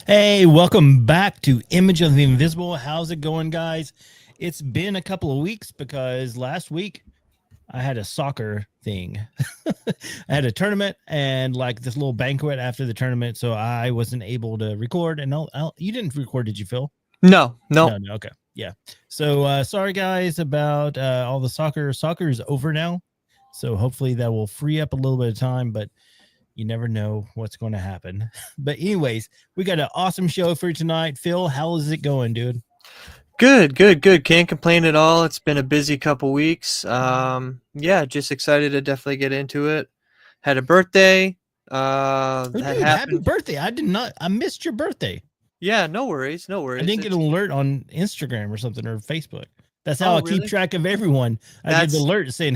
Hey, welcome back to Image of the Invisible. How's it going, guys? It's been a couple of weeks because last week I had a soccer thing. I had a tournament and like this little banquet after the tournament, so I wasn't able to record. And you didn't record, did you, Phil? No. No. Okay, yeah. So sorry, guys, about all the soccer. Soccer is over now, so hopefully that will free up a little bit of time, but you never know what's going to happen. But anyways, we got an awesome show for you tonight. Phil, how is it going, dude? Good. Can't complain at all. It's been a busy couple weeks. Yeah, just excited to definitely get into it. Had a birthday. Oh, That dude, happy happened. birthday. I missed your birthday. Yeah, no worries. I didn't get an alert on Instagram or something or Facebook. That's how I keep track of everyone. I get the alert saying,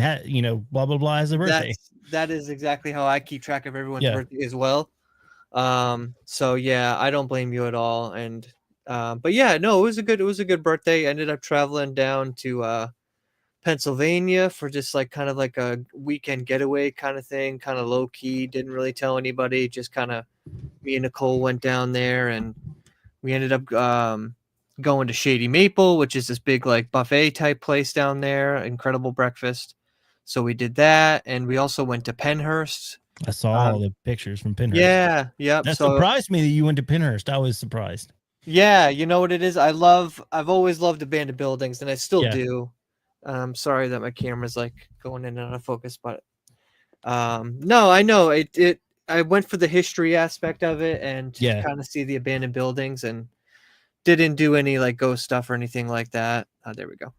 blah, blah, blah has a birthday. That is exactly how I keep track of everyone's birthday as well. So yeah, I don't blame you at all. And but yeah, no, it was a good birthday. I ended up traveling down to Pennsylvania for just like kind of like a weekend getaway kind of thing, kind of low key, didn't really tell anybody, just kind of me and Nicole went down there and we ended up going to Shady Maple, which is this big like buffet type place down there, incredible breakfast. So we did that, and we also went to Pennhurst. I saw all the pictures from Pennhurst. Yeah, yep. That surprised me that you went to Pennhurst. I was surprised. Yeah, you know what it is? I've always loved abandoned buildings, and I still do. Sorry that my camera's like going in and out of focus, but no, I know it. I went for the history aspect of it and to kind of see the abandoned buildings, and didn't do any like ghost stuff or anything like that. There we go.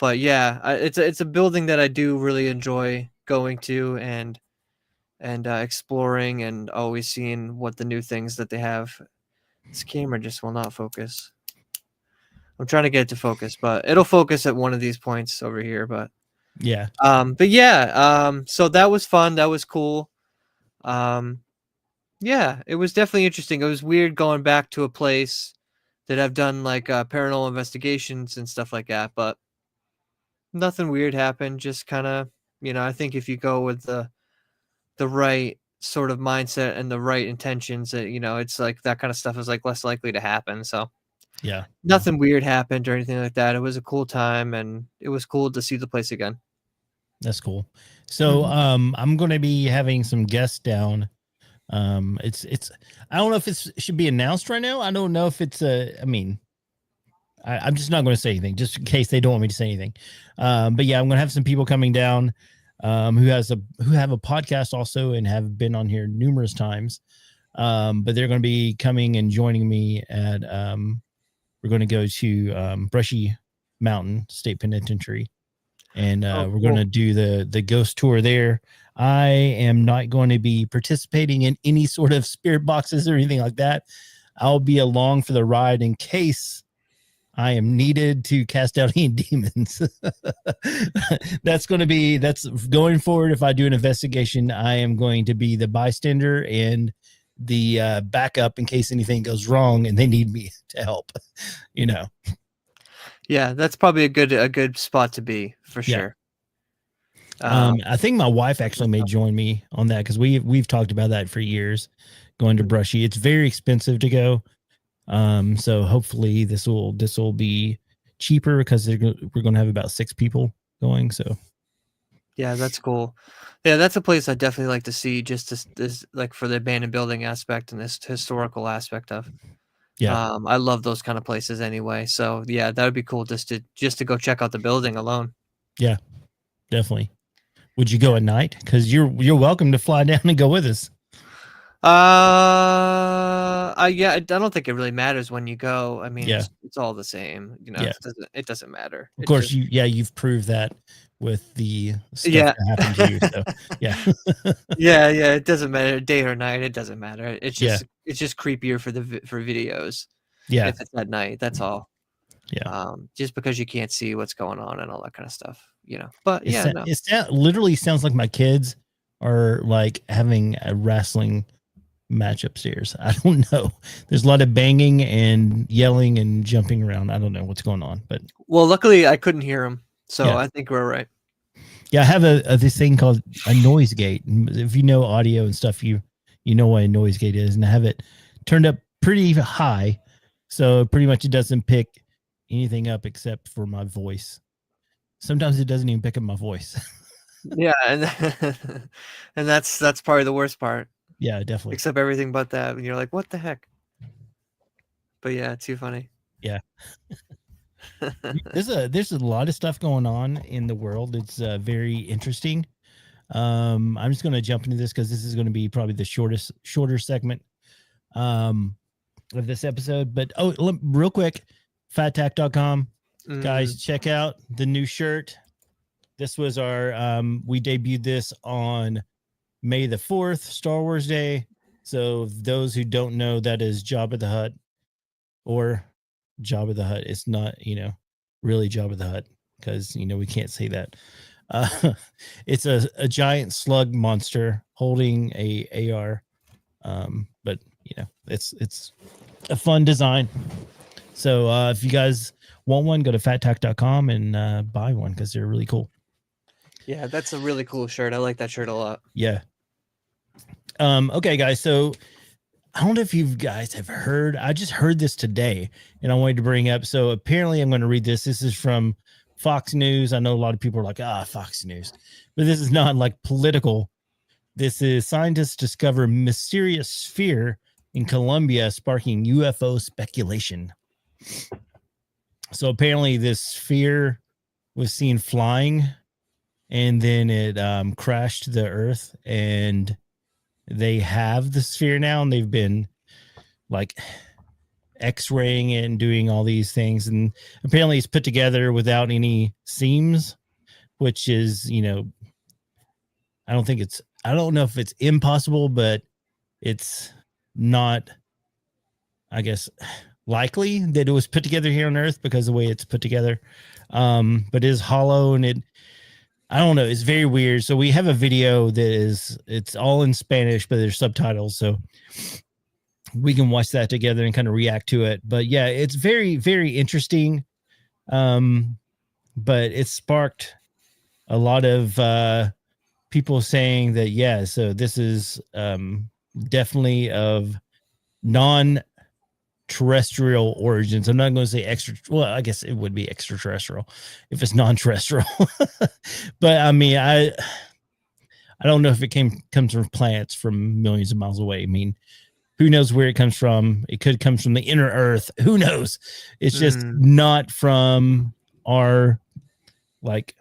But yeah, it's a building that I do really enjoy going to and exploring and always seeing what the new things that they have. This camera just will not focus. I'm trying to get it to focus, but it'll focus at one of these points over here. But yeah. So that was fun. That was cool. Yeah, it was definitely interesting. It was weird going back to a place that I've done like paranormal investigations and stuff like that, but nothing weird happened. Just kind of, I think if you go with the right sort of mindset and the right intentions, that it's like that kind of stuff is like less likely to happen. So yeah, nothing weird happened or anything like that. It was a cool time, and it was cool to see the place again. That's cool. So I'm going to be having some guests down. It's I don't know if it should be announced right now. I don't know if it's I'm just not going to say anything just in case they don't want me to say anything. But yeah, I'm going to have some people coming down who have a podcast also and have been on here numerous times. But they're going to be coming and joining me at we're going to go to Brushy Mountain State Penitentiary, and we're going to do the ghost tour there. I am not going to be participating in any sort of spirit boxes or anything like that. I'll be along for the ride in case I am needed to cast out any demons. That's going forward. If I do an investigation, I am going to be the bystander and the backup in case anything goes wrong and they need me to help. Yeah, that's probably a good spot to be for sure. I think my wife actually may join me on that because we've talked about that for years, going to Brushy. It's very expensive to go. So hopefully this will be cheaper because we're going to have about 6 people going. So yeah, that's cool. Yeah, that's a place I definitely like to see, just this like for the abandoned building aspect and this historical aspect of. Yeah. I love those kind of places anyway. So yeah, that would be cool just to go check out the building alone. Yeah, definitely. Would you go at night? Because you're welcome to fly down and go with us. I don't think it really matters when you go. I mean, it's all the same. It doesn't matter. Of course, you've proved that with the stuff that happened to you. So yeah, it doesn't matter day or night. It doesn't matter. It's just creepier for videos. Yeah, if it's at night, that's all. Yeah. Just because you can't see what's going on and all that kind of stuff. But it literally sounds like my kids are like having a wrestling match upstairs. I don't know. There's a lot of banging and yelling and jumping around. I don't know what's going on, but luckily I couldn't hear them, so I think we're right. Yeah, I have this thing called a noise gate. If you know audio and stuff, you know what a noise gate is, and I have it turned up pretty high, so pretty much it doesn't pick anything up except for my voice. Sometimes it doesn't even pick up my voice. Yeah, and and that's probably the worst part. Yeah, definitely. Except everything but that, and you're like, what the heck? But yeah, too funny. Yeah. There's a lot of stuff going on in the world. It's very interesting. I'm just going to jump into this because this is going to be probably the shorter segment of this episode. But real quick, fattack.com. Guys, check out the new shirt. This was our we debuted this on May the 4th, Star Wars Day. So those who don't know, that is Jabba the Hutt, or Jabba the Hutt. It's not, really Jabba the Hutt, because we can't say that. It's a giant slug monster holding a AR. But it's a fun design. So if you guys want one, go to fattack.com and buy one, because they're really cool. Yeah, that's a really cool shirt. I like that shirt a lot. Yeah. Okay, guys. So I don't know if you guys have heard. I just heard this today, and I wanted to bring up. So apparently, I'm going to read this. This is from Fox News. I know a lot of people are like, Fox News, but this is not like political. This is scientists discover mysterious sphere in Colombia, sparking UFO speculation. So apparently, this sphere was seen flying, and then it crashed to the Earth, and they have the sphere now, and they've been like x-raying it and doing all these things, and apparently it's put together without any seams, which is I don't know if it's impossible, but it's not, I guess, likely that it was put together here on Earth because of the way it's put together. But it is hollow, and I don't know, it's very weird. So we have a video it's all in Spanish, but there's subtitles, so we can watch that together and kind of react to it. But yeah, it's very, very interesting. But it sparked a lot of people saying that, yeah, so this is definitely of non-terrestrial origins. I'm not going to say extra. Well, I guess it would be extraterrestrial if it's non-terrestrial. But I mean, I don't know if it comes from planets from millions of miles away. I mean, who knows where it comes from? It could come from the inner Earth. Who knows? It's just not from our, like,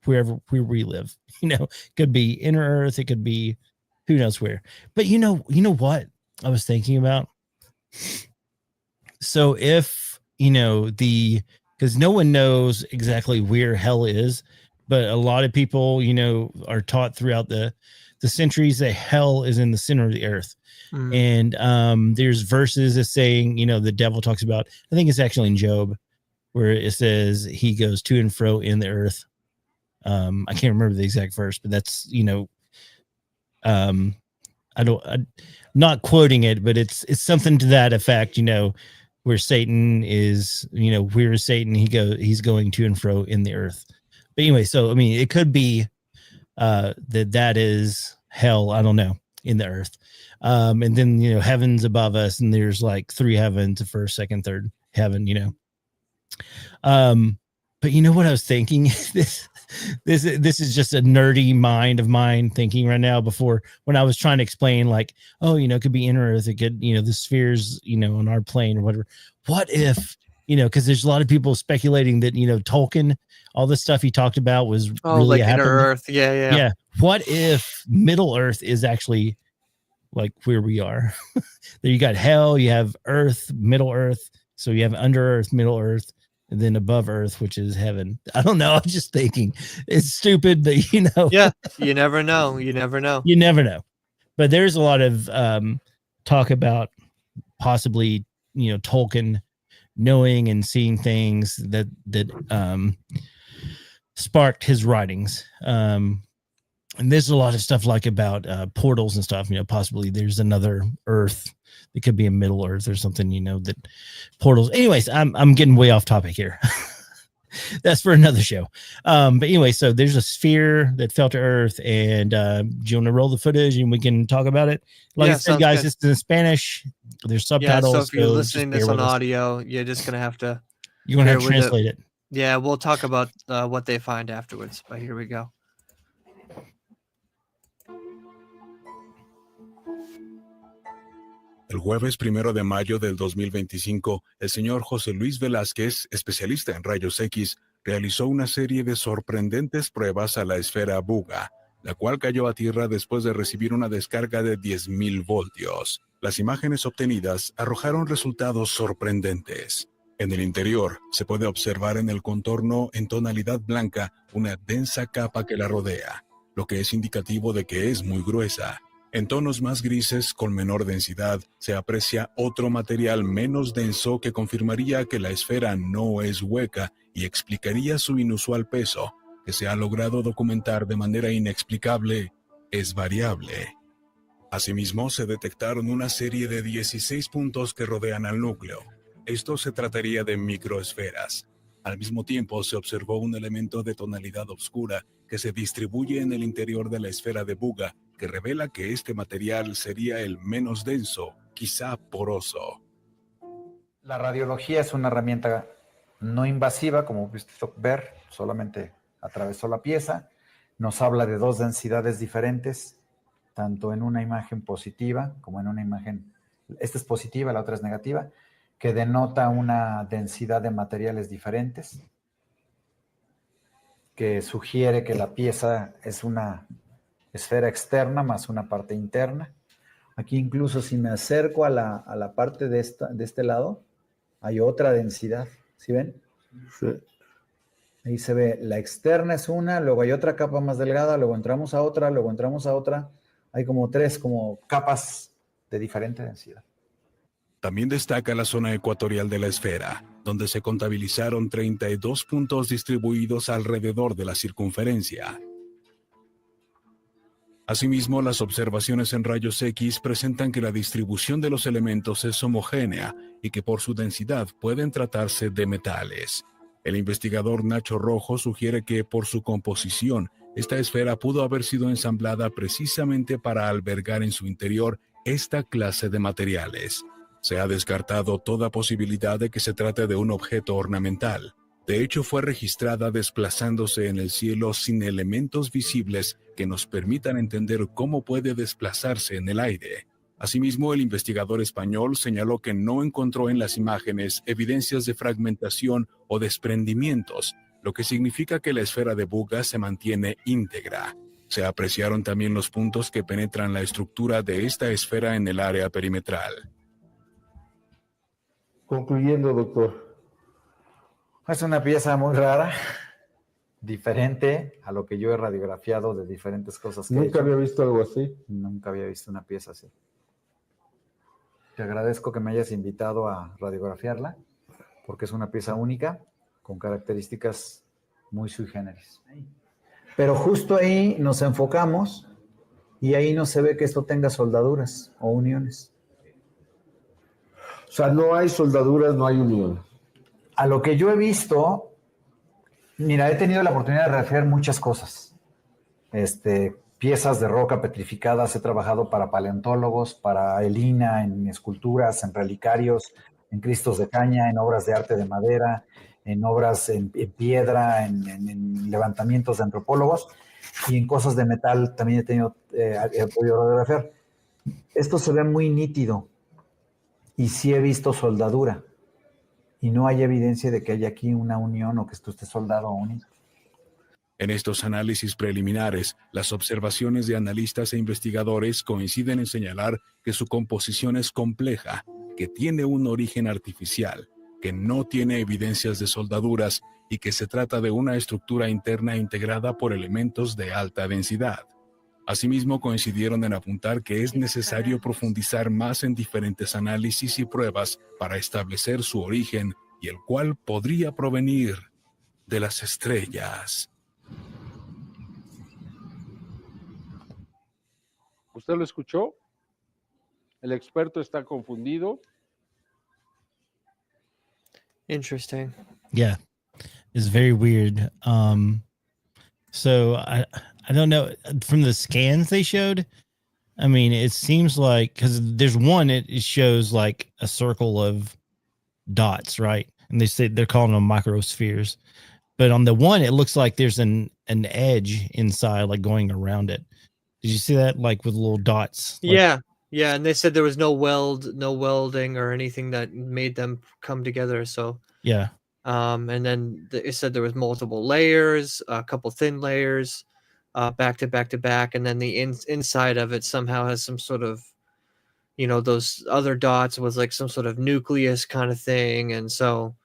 where we live. It could be inner Earth. It could be who knows where. But you know what I was thinking about? So if, because no one knows exactly where hell is, but a lot of people, are taught throughout the centuries that hell is in the center of the earth. And there's verses that saying, the devil talks about, I think it's actually in Job, where it says he goes to and fro in the earth. I can't remember the exact verse, but that's, I'm not quoting it, but it's something to that effect, where Satan is, where is Satan? He's going to and fro in the earth. But anyway, so, I mean, it could be that is hell. I don't know, in the earth. And then, heaven's above us, and there's like 3 heavens, the first, second, third heaven, but you know what I was thinking? This is just a nerdy mind of mine thinking right now, before, when I was trying to explain, like, it could be inner earth, it could, the spheres, on our plane or whatever. What if, because there's a lot of people speculating that, Tolkien, all the stuff he talked about was really like inner earth. Yeah. What if Middle Earth is actually like where we are? There you got hell, you have earth, Middle Earth. So you have under earth, Middle Earth, and then above earth, which is heaven. I don't know. I'm just thinking it's stupid, but yeah, you never know. You never know. But there's a lot of talk about possibly, Tolkien knowing and seeing things that sparked his writings. And there's a lot of stuff like about portals and stuff, possibly there's another earth. It could be a Middle Earth or something, that portals. Anyways, I'm getting way off topic here. that's for another show. But anyway, so there's a sphere that fell to Earth, and do you want to roll the footage and we can talk about it? Like I said, guys, this is in Spanish. There's subtitles. Yeah, so if you're listening to this on audio, you're just gonna have to. You're gonna have to translate it. Yeah, we'll talk about what they find afterwards. But here we go. El jueves 1 de mayo del 2025, el señor José Luis Velázquez, especialista en rayos X, realizó una serie de sorprendentes pruebas a la esfera Buga, la cual cayó a tierra después de recibir una descarga de 10.000 voltios. Las imágenes obtenidas arrojaron resultados sorprendentes. En el interior, se puede observar en el contorno en tonalidad blanca una densa capa que la rodea, lo que es indicativo de que es muy gruesa. En tonos más grises, con menor densidad, se aprecia otro material menos denso que confirmaría que la esfera no es hueca y explicaría su inusual peso, que se ha logrado documentar de manera inexplicable, es variable. Asimismo, se detectaron una serie de 16 puntos que rodean al núcleo. Esto se trataría de microesferas. Al mismo tiempo, se observó un elemento de tonalidad oscura que se distribuye en el interior de la esfera de Buga, que revela que este material sería el menos denso, quizá poroso. La radiología es una herramienta no invasiva, como pudiste ver, solamente atravesó la pieza. Nos habla de dos densidades diferentes, tanto en una imagen positiva como en una imagen, esta es positiva, la otra es negativa, que denota una densidad de materiales diferentes, que sugiere que la pieza es una esfera externa más una parte interna. Aquí incluso si me acerco a la parte de este lado, hay otra densidad. ¿Sí ven? Sí. Ahí se ve, la externa es una, luego hay otra capa más delgada, luego entramos a otra, luego entramos a otra. Hay como tres capas de diferente densidad. También destaca la zona ecuatorial de la esfera, donde se contabilizaron 32 puntos distribuidos alrededor de la circunferencia. Asimismo, las observaciones en rayos X presentan que la distribución de los elementos es homogénea y que por su densidad pueden tratarse de metales. El investigador Nacho Rojo sugiere que, por su composición, esta esfera pudo haber sido ensamblada precisamente para albergar en su interior esta clase de materiales. Se ha descartado toda posibilidad de que se trate de un objeto ornamental. De hecho, fue registrada desplazándose en el cielo sin elementos visibles que nos permitan entender cómo puede desplazarse en el aire. Asimismo, el investigador español señaló que no encontró en las imágenes evidencias de fragmentación o desprendimientos, lo que significa que la esfera de Buga se mantiene íntegra. Se apreciaron también los puntos que penetran la estructura de esta esfera en el área perimetral. Concluyendo, doctor. Es una pieza muy rara, diferente a lo que yo he radiografiado de diferentes cosas que Nunca había visto algo así. Nunca había visto una pieza así. Te agradezco que me hayas invitado a radiografiarla, porque es una pieza única, con características muy sui generis. Pero justo ahí nos enfocamos y ahí no se ve que esto tenga soldaduras o uniones. O sea, no hay soldaduras, no hay unión. A lo que yo he visto, mira, he tenido la oportunidad de radiografiar muchas cosas. Piezas de roca petrificadas, he trabajado para paleontólogos, para el INA, en esculturas, en relicarios, en cristos de caña, en obras de arte de madera, en obras en piedra, en levantamientos de antropólogos y en cosas de metal también he podido radiografiar. Esto se ve muy nítido y sí he visto soldadura y no hay evidencia de que haya aquí una unión o que esto esté soldado o unido. En estos análisis preliminares, las observaciones de analistas e investigadores coinciden en señalar que su composición es compleja, que tiene un origen artificial, que no tiene evidencias de soldaduras y que se trata de una estructura interna integrada por elementos de alta densidad. Asimismo, coincidieron en apuntar que es necesario profundizar más en diferentes análisis y pruebas para establecer su origen y el cual podría provenir de las estrellas. ¿Usted lo escuchó? El experto está confundido. Interesting. Yeah. is very weird. So I don't know from the scans they showed. I mean, it seems like because there's one it shows like a circle of dots, right? And they say they're calling them microspheres. But on the one, it looks like there's an edge inside, like going around it. Did you see that? Like with little dots. Like, Yeah, yeah, and they said there was no welding or anything that made them come together. So, yeah. and then it said there was multiple layers, a couple thin layers, back to back to back, and then the inside of it somehow has some sort of, those other dots was like some sort of nucleus kind of thing, and so,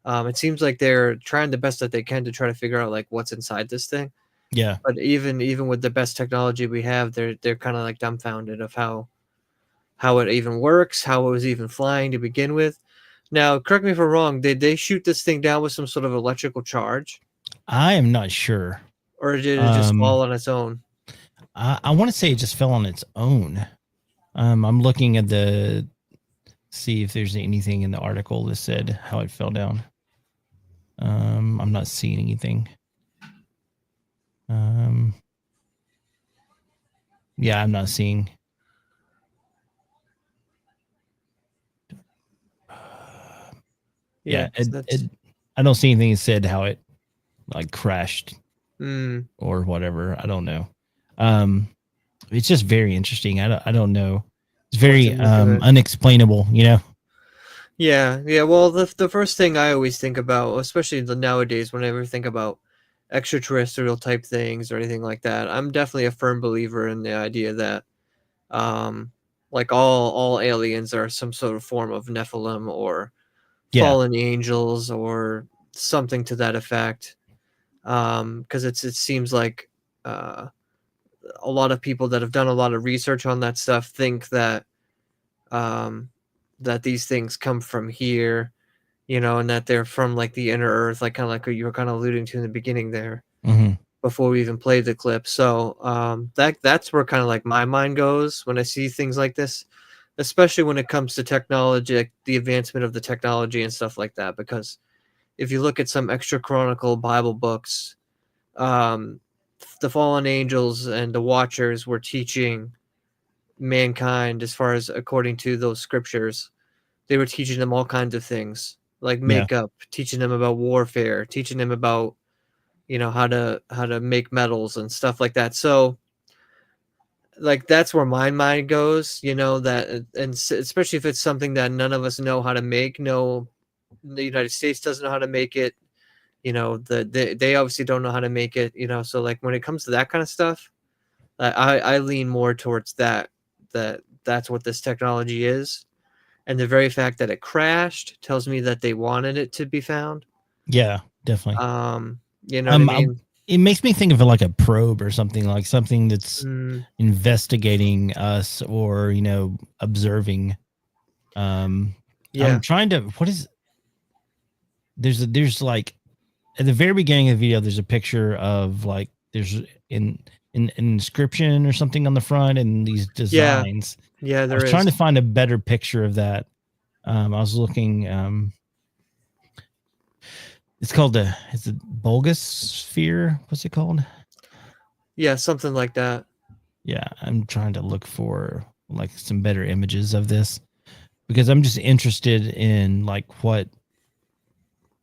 it seems like they're trying the best that they can to try to figure out like what's inside this thing. Yeah. But even with the best technology we have, they're kind of like dumbfounded of how it even works, how it was even flying to begin with. Now, correct me if I'm wrong. Did they shoot this thing down with some sort of electrical charge, I am not sure. or did it just fall on its own? I want to say it just fell on its own. I'm looking at see if there's anything in the article that said how it fell down. I'm not seeing anything. Yeah, I'm not seeing. Yeah, I don't see anything that said how it like crashed or whatever. I don't know. It's just very interesting. I don't know. It's very unexplainable, you know. Yeah. Well, the first thing I always think about, especially nowadays, whenever I think about extraterrestrial type things or anything like that, I'm definitely a firm believer in the idea that, like all aliens are some sort of form of Nephilim or fallen angels or something to that effect. Because it seems like a lot of people that have done a lot of research on that stuff think that that these things come from here, and that they're from like the inner earth, like kind of like what you were kind of alluding to in the beginning there, before we even played the clip. So that's where kind of like my mind goes when I see things like this, especially when it comes to technology, like the advancement of the technology and stuff like that. Because if you look at some extra chronicle Bible books, the fallen angels and the watchers were teaching mankind, as far as according to those scriptures, they were teaching them all kinds of things like makeup, teaching them about warfare, teaching them about how to make metals and stuff like that. So like that's where my mind goes, that, and especially if it's something that none of us know how to make. No, the United States doesn't know how to make it. They obviously don't know how to make it. So like when it comes to that kind of stuff, I lean more towards that's what this technology is, and the very fact that it crashed tells me that they wanted it to be found. Yeah, definitely. What I mean? It makes me think of it like a probe or something, like something that's investigating us or observing. I'm trying to. What is? There's like at the very beginning of the video, there's a picture of like there's an inscription or something on the front and these designs. Yeah, I was trying to find a better picture of that. I was looking. It's called is it Bulgus sphere? What's it called? Yeah, something like that. Yeah, I'm trying to look for like some better images of this because I'm just interested in like what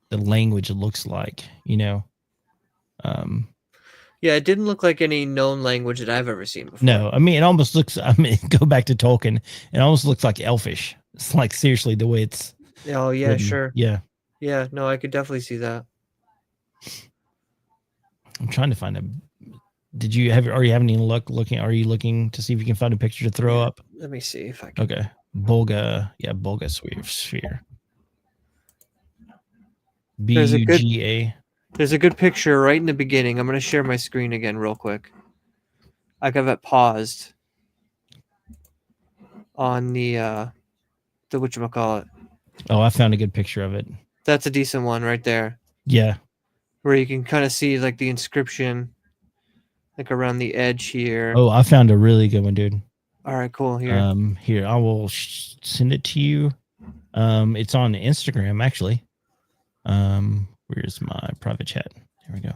the language looks like, Yeah, it didn't look like any known language that I've ever seen before. No, I mean it almost looks. I mean, go back to Tolkien. It almost looks like Elfish. It's like seriously the way it's. Oh yeah, written. sure. Yeah. Yeah, no, I could definitely see that. I'm trying to find a. Are you having any luck looking? Are you looking to see if you can find a picture to throw up? Let me see if I can. Okay, Bulga sphere. BUGA. There's a good picture right in the beginning. I'm going to share my screen again real quick. I got it paused on the whatchamacallit. Oh, I found a good picture of it. That's a decent one right there. Yeah. Where you can kind of see like the inscription like around the edge here. Oh, I found a really good one, dude. All right, cool. Here. Here, I will send it to you. It's on Instagram actually. Where's my private chat? Here we go.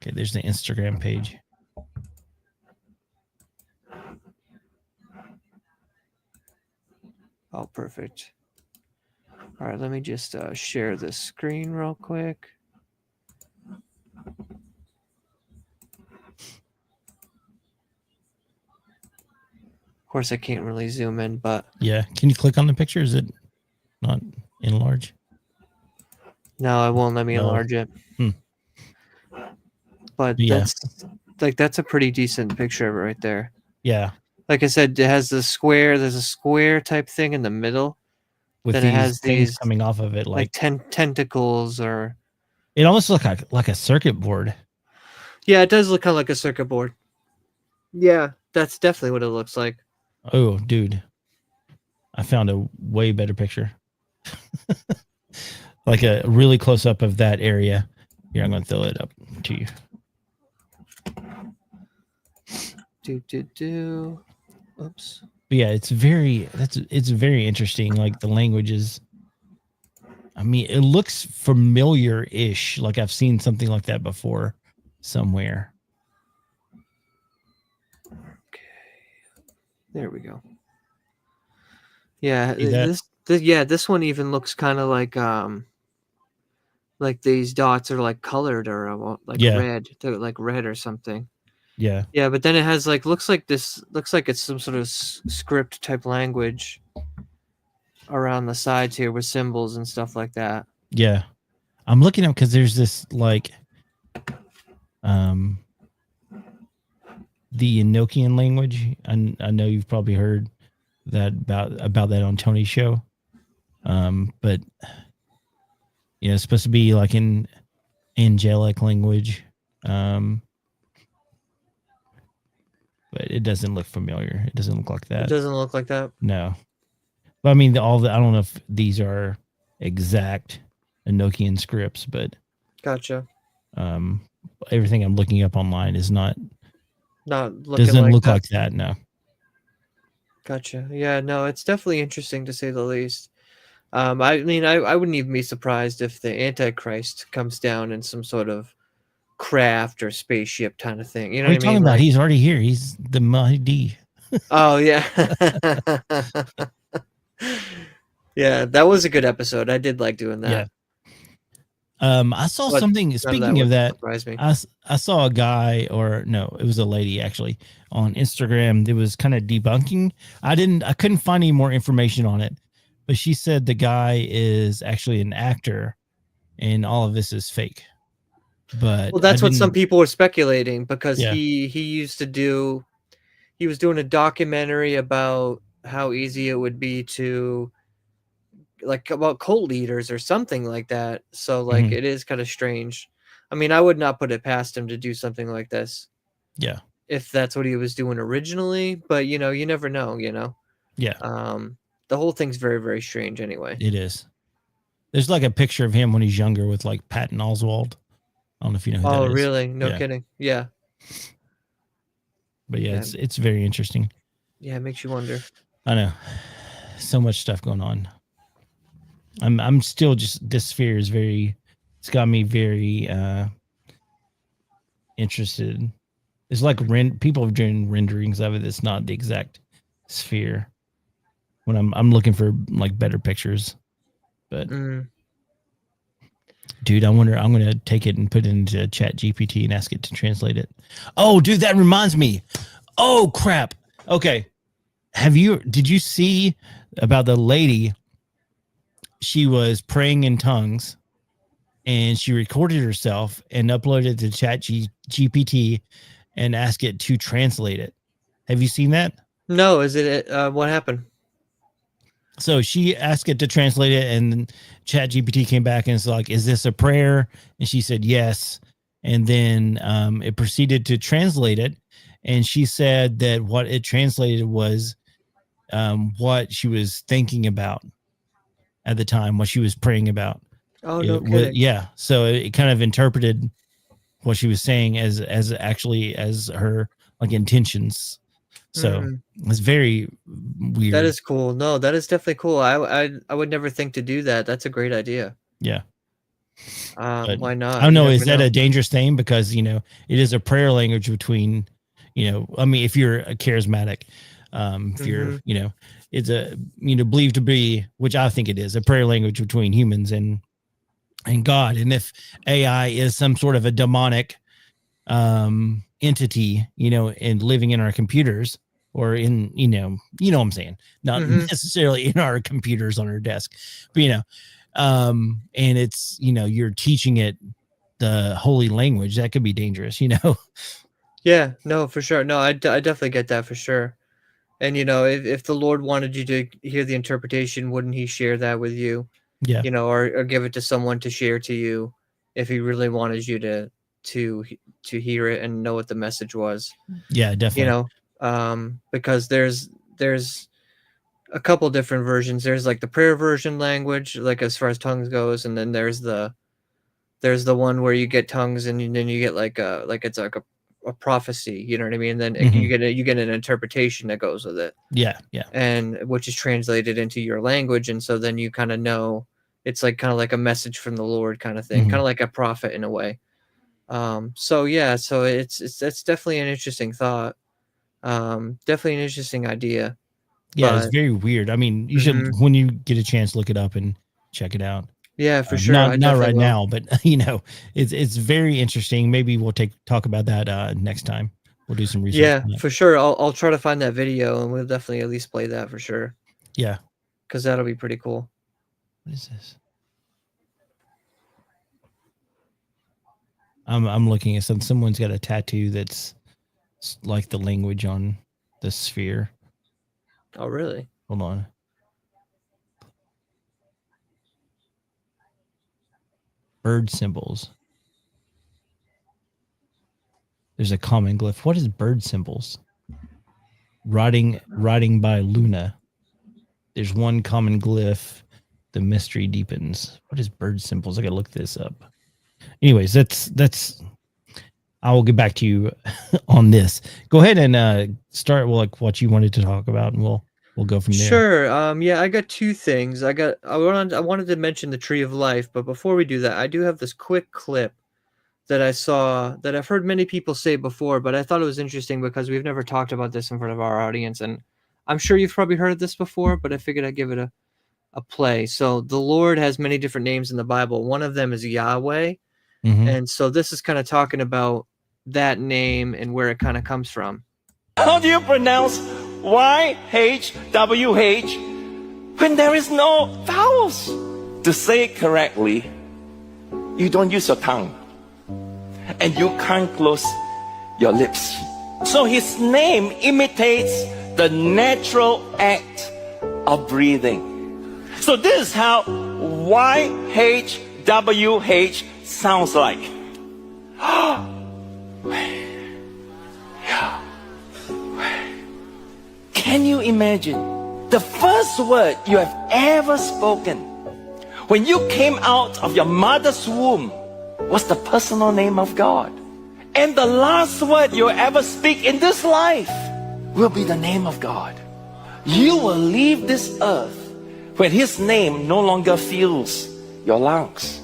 Okay, there's the Instagram page. Oh, perfect. All right, let me just share this screen real quick. Of course, I can't really zoom in, but Yeah. Can you click on the picture? Is it not enlarge? no, it won't let me No. enlarge it. Hmm. But Yeah. that's a pretty decent picture of it right there. Yeah. Like I said, it has the square. There's a square type thing in the middle. With Then it these has things these coming off of it, like tentacles, or it almost looks like a circuit board. yeah, it does look kind of like a circuit board. Yeah, that's definitely what it looks like. Oh, dude. I found a way better picture. Like a really close up of that area. Here, I'm going to throw it up to you. Oops. But yeah, it's very interesting. Like the language is, I mean, it looks familiar-ish. Like I've seen something like that before somewhere. Okay. There we go. Yeah, See that? this one even looks kind of like these dots are like colored or like Yeah. red. They're like red or something. Yeah. Yeah, but then it has like looks like it's some sort of script type language around the sides here with symbols and stuff like that. Yeah. I'm looking up because there's this like the Enochian language. I know you've probably heard that about that on Tony's show. But you know, it's supposed to be like an angelic language. But it doesn't look familiar. It doesn't look like that. It doesn't look like that. No. But I mean, I don't know if these are exact Enochian scripts, but Gotcha. everything I'm looking up online is not looking doesn't like look that. like that. No. Gotcha. Yeah, no, it's definitely interesting to say the least. I mean, I wouldn't even be surprised if the Antichrist comes down in some sort of craft or spaceship kind of thing. You know What are you what I talking mean? about? Like, He's already here. He's the Mahdi. oh yeah. Yeah, that was a good episode. I did like doing that. Yeah. I saw But something. none Speaking of wouldn't that, surprise me. I saw a guy, or no, it was a lady actually on Instagram that was kind of debunking. I couldn't find any more information on it, but she said the guy is actually an actor, and all of this is fake. But Well, that's I what some didn't- people were speculating because Yeah. he was doing a documentary about how easy it would be to like about cult leaders or something like that. So like Mhm. it is kind of strange. I mean, I would not put it past him to do something like this Yeah. if that's what he was doing originally, but you know, you never know, you know. Yeah. The whole thing's very, very strange anyway. It is. There's like a picture of him when he's younger with like Patton Oswalt. I don't know if you know who that Oh, is. really? No Yeah. kidding. Yeah. But yeah, Yeah. it's very interesting. Yeah, it makes you wonder. I know. So much stuff going on. I'm still just, this sphere is it's got me very interested. It's like people have done renderings of it. It's not the exact sphere. When I'm looking for like better pictures. But dude, I'm gonna take it and put it into Chat GPT and ask it to translate it. Oh, dude, that reminds me. Oh crap. Okay. Did you see about the lady? She was praying in tongues and she recorded herself and uploaded it to Chat GPT and asked it to translate it. Have you seen that? No, is it what happened? So she asked it to translate it, and Chat GPT came back and it's like, "Is this a prayer?" And she said yes. And then it proceeded to translate it, and she said that what it translated was what she was thinking about at the time, what she was praying about. Oh, no kidding. Yeah. So it kind of interpreted what she was saying as actually as her like intentions. So it's very weird. That is cool. No, that is definitely cool. I would never think to do that. That's a great idea. Yeah. But Why not? I don't You know. never Is that know. a dangerous thing? Because, it is a prayer language between, I mean, if you're a charismatic, if you're, Mhm. it's a, believed to be, which I think it is, a prayer language between humans and God. And if AI is some sort of a demonic entity, and living in our computers or in, what I'm saying, not Mhm. necessarily in our computers on our desk, but and it's, you're teaching it the holy language, that could be dangerous. Yeah, no, for sure. No, I definitely get that for sure. And if the Lord wanted you to hear the interpretation, wouldn't he share that with you? Yeah. Or give it to someone to share to you if he really wanted you to hear it and know what the message was. Yeah, definitely. Because there's a couple different versions. There's like the prayer version language, like as far as tongues goes, and then there's the one where you get tongues and then you get it's like a prophecy, you know what I mean? And then Mhm. you get an interpretation that goes with it, Yeah. and which is translated into your language, and so then you kind of know it's like kind of like a message from the Lord kind of thing, kind Mhm. of like a prophet in a way. So yeah, so it's that's definitely an interesting thought. Definitely an interesting idea. Yeah, it's But very weird. I mean, you should, mhm, when you get a chance, look it up and check it out. yeah, for sure, Not I not definitely right will. now, but it's very interesting. Maybe we'll talk about that next time. We'll do some research Yeah, on that. for sure. I'll try to find that video and we'll definitely at least play that for sure. Yeah. Because that'll be pretty cool. What is this? I'm looking at someone's got a tattoo that's like the language on the sphere. Oh, really? Hold on. Bird symbols. There's a common glyph. What is bird symbols? Riding by Luna. There's one common glyph. The mystery deepens. What is bird symbols? I gotta look this up. Anyways, that's I will get back to you on this. Go ahead and start with like what you wanted to talk about, and we'll go from there. Sure. Yeah, I got two things. I wanted to mention the Tree of Life, but before we do that, I do have this quick clip that I saw that I've heard many people say before, but I thought it was interesting because we've never talked about this in front of our audience, and I'm sure you've probably heard this before, but I figured I'd give it a play. So the Lord has many different names in the Bible. One of them is Yahweh. Mm-hmm. And so this is kind of talking about that name and where it kind of comes from. How do you pronounce YHWH when there is no vowels? To say it correctly, you don't use your tongue and you can't close your lips. So his name imitates the natural act of breathing. So this is how YHWH sounds like. Can you imagine the first word you have ever spoken when you came out of your mother's womb was the personal name of God? And the last word you ever speak in this life will be the name of God. You will leave this earth when his name no longer fills your lungs.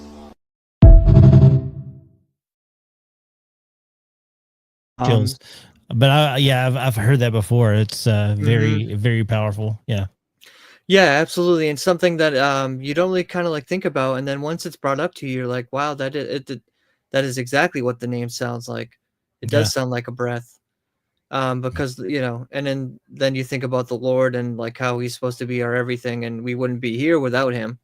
Chills. But I've heard that before. It's very, Mhm. very powerful. Yeah. Yeah, absolutely. And something that you don't really kind of like think about, and then once it's brought up to you, you're like, wow, that is exactly what the name sounds like. It Yeah. does sound like a breath. Because and then you think about the Lord and like how he's supposed to be our everything, and we wouldn't be here without him.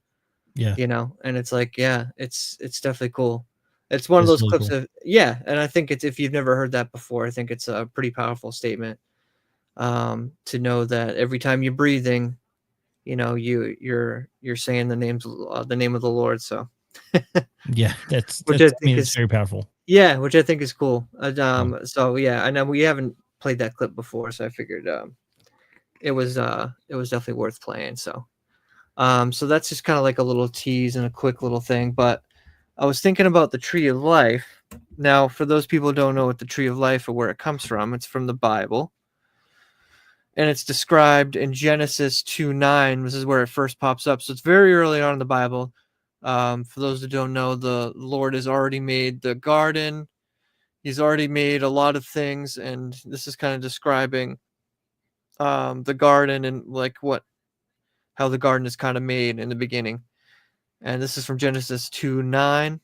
Yeah. And it's like, yeah, it's definitely cool. It's one of It's those really clips cool. of, yeah, and I think it's, if you've never heard that before, I think it's a pretty powerful statement. To know that every time you're breathing, you're saying the name of the Lord. So, Yeah. That's which I that's I think mean, it's is, very powerful. yeah, which I think is cool. Yeah. So yeah, I know we haven't played that clip before, so I figured it was definitely worth playing. So that's just kind of like a little tease and a quick little thing. But I was thinking about the Tree of Life. Now, for those people who don't know what the Tree of Life or where it comes from, it's from the Bible. And it's described in Genesis 2:9. This is where it first pops up. So it's very early on in the Bible. For those that don't know, the Lord has already made the garden. He's already made a lot of things, and this is kind of describing the garden and like how the garden is kind of made in the beginning. And this is from Genesis 2:9.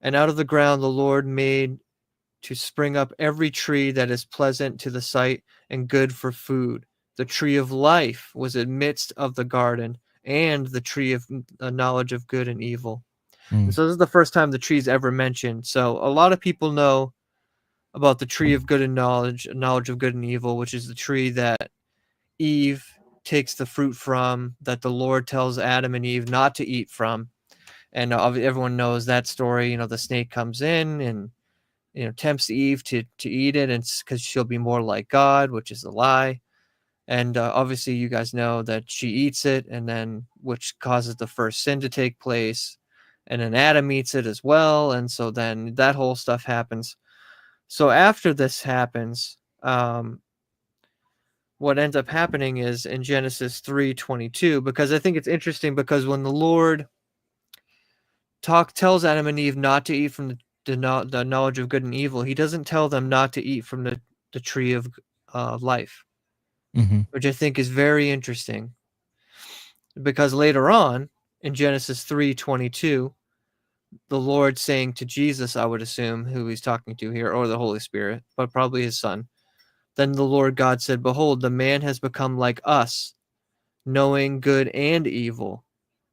And out of the ground the Lord made to spring up every tree that is pleasant to the sight and good for food. The tree of life was amidst of the garden, and the tree of knowledge of good and evil. And so this is the first time the tree is ever mentioned. So a lot of people know about the tree of good and knowledge of good and evil, which is the tree that Eve takes the fruit from, that the Lord tells Adam and Eve not to eat from. And everyone knows that story. The snake comes in and tempts Eve to eat it, and because she'll be more like God, which is a lie. And obviously you guys know that she eats it, and then which causes the first sin to take place, and then Adam eats it as well, and so then that whole stuff happens. So after this happens, what ends up happening is in Genesis 3:22, because I think it's interesting, because when the Lord tells Adam and Eve not to eat from the knowledge of good and evil, he doesn't tell them not to eat from the tree of life, which I think is very interesting, because later on in Genesis 3:22, the Lord saying to Jesus, I would assume who he's talking to here, or the Holy Spirit, but probably his son. Then the Lord God said, behold, the man has become like us, knowing good and evil.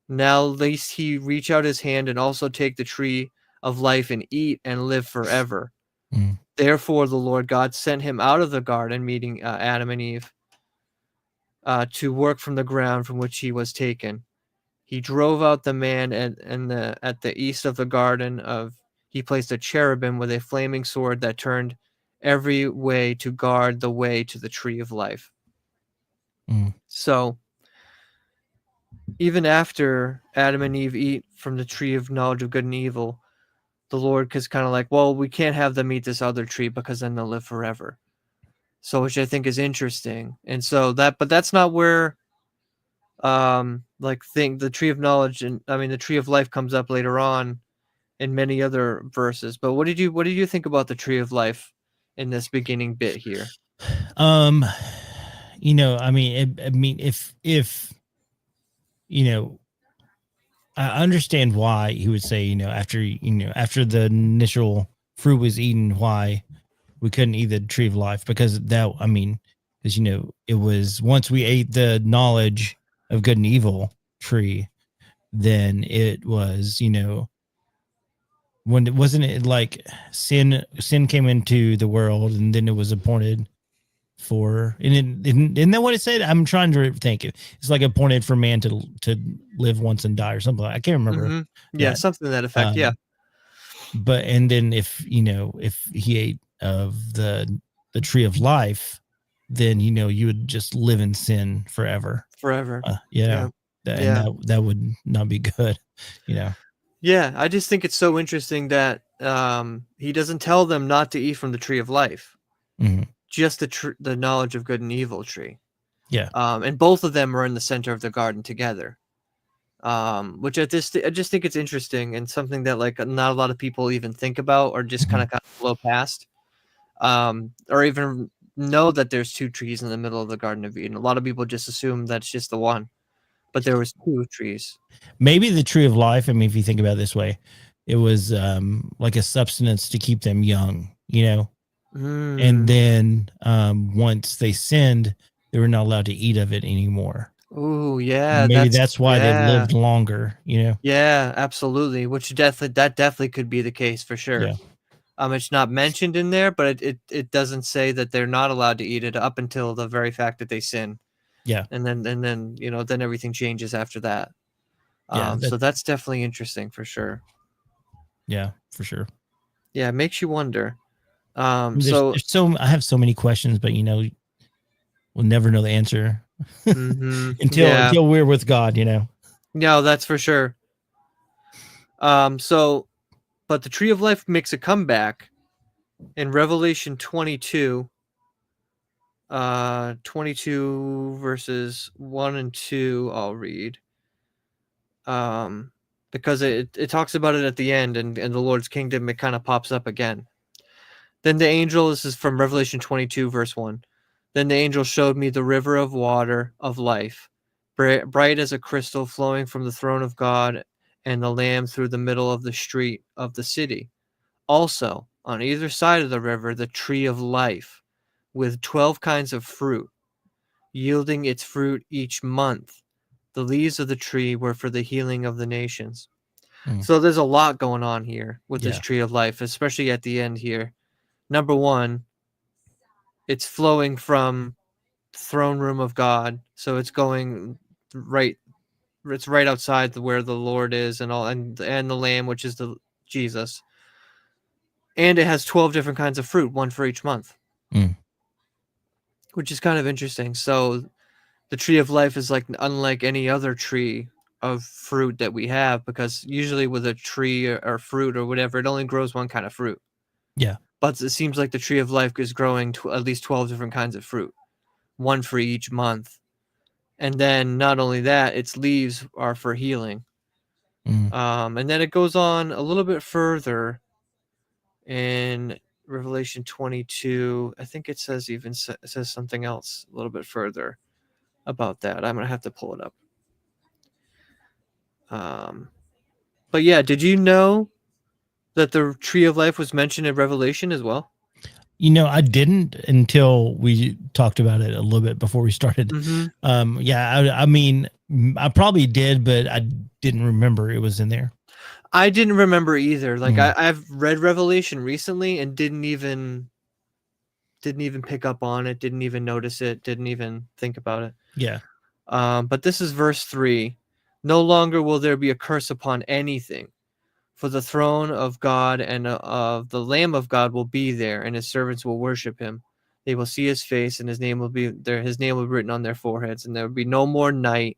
Now lest he reach out his hand and also take the tree of life and eat and live forever. Therefore the Lord God sent him out of the garden, meeting Adam and Eve, to work from the ground from which he was taken. He drove out the man, at the east of the garden he placed a cherubim with a flaming sword that turned every way to guard the way to the tree of life. So even after Adam and Eve eat from the tree of knowledge of good and evil, the Lord is kind of like, well, we can't have them eat this other tree because then they'll live forever. So, which I think is interesting. And so but that's not where, the tree of knowledge the tree of life comes up later on in many other verses. But what did you think about the tree of life in this beginning bit here? I understand why he would say, after the initial fruit was eaten, why we couldn't eat the tree of life, because it was once we ate the knowledge of good and evil tree, then it was, when wasn't it like sin came into the world, and then it was appointed for, and isn't that what it said? I'm trying to think. It's like appointed for man to live once and die, or something. I can't remember. Yeah, something to that effect. Yeah. But and then if he ate of the tree of life, then you would just live in sin forever. Yeah. That would not be good. Yeah, I just think it's so interesting that he doesn't tell them not to eat from the tree of life. Just the knowledge of good and evil tree. Yeah. And both of them are in the center of the garden together. Which I just think it's interesting, and something that not a lot of people even think about, or just kind of blow past. Or even know that there's two trees in the middle of the Garden of Eden. A lot of people just assume that's just the one, but there was two trees. Maybe the tree of life, if you think about it this way, it was like a substance to keep them young, and then once they sinned, they were not allowed to eat of it anymore. Oh yeah, maybe that's why they lived longer. Yeah, absolutely. Which definitely could be the case for sure. Yeah. It's not mentioned in there, but it doesn't say that they're not allowed to eat it up until the very fact that they sin. Yeah. And then then everything changes after that. Yeah, so that's definitely interesting for sure. Yeah, for sure. Yeah, it makes you wonder. I have so many questions, but we'll never know the answer until we're with God, No, that's for sure. But the tree of life makes a comeback in Revelation 22. 22 verses 1 and 2, I'll read. because it talks about it at the end, and the Lord's kingdom, it kind of pops up again. Then the angel, this is from Revelation 22, verse 1. Then the angel showed me the river of water of life, bright as a crystal, flowing from the throne of God and the Lamb through the middle of the street of the city. Also, on either side of the river, the tree of life, with 12 kinds of fruit, yielding its fruit each month. The leaves of the tree were for the healing of the nations. So there's a lot going on here with this tree of life, especially at the end here. Number one, it's flowing from the throne room of God. So it's going right, it's right outside where the Lord is and all, and the Lamb, which is the Jesus. And it has 12 different kinds of fruit, one for each month, which is kind of interesting. So the tree of life is like unlike any other tree of fruit that we have, because usually with a tree or fruit or whatever, it only grows one kind of fruit. Yeah. But it seems like the tree of life is growing at least 12 different kinds of fruit, one for each month. And then not only that, its leaves are for healing. And then it goes on a little bit further in Revelation 22. I think it says something else a little bit further about that. I'm going to have to pull it up. But yeah, did you know that the tree of life was mentioned in Revelation as well? You know, I didn't until we talked about it a little bit before we started. I mean, I probably did, but I didn't remember it was in there. I didn't remember either. Like I've read Revelation recently and didn't even pick up on it, didn't even notice it, didn't even think about it. Yeah. But this is verse 3. No longer will there be a curse upon anything, for the throne of God and of the Lamb of God will be there, and his servants will worship him. They will see his face, and his name will be there. His name will be written on their foreheads, and there will be no more night,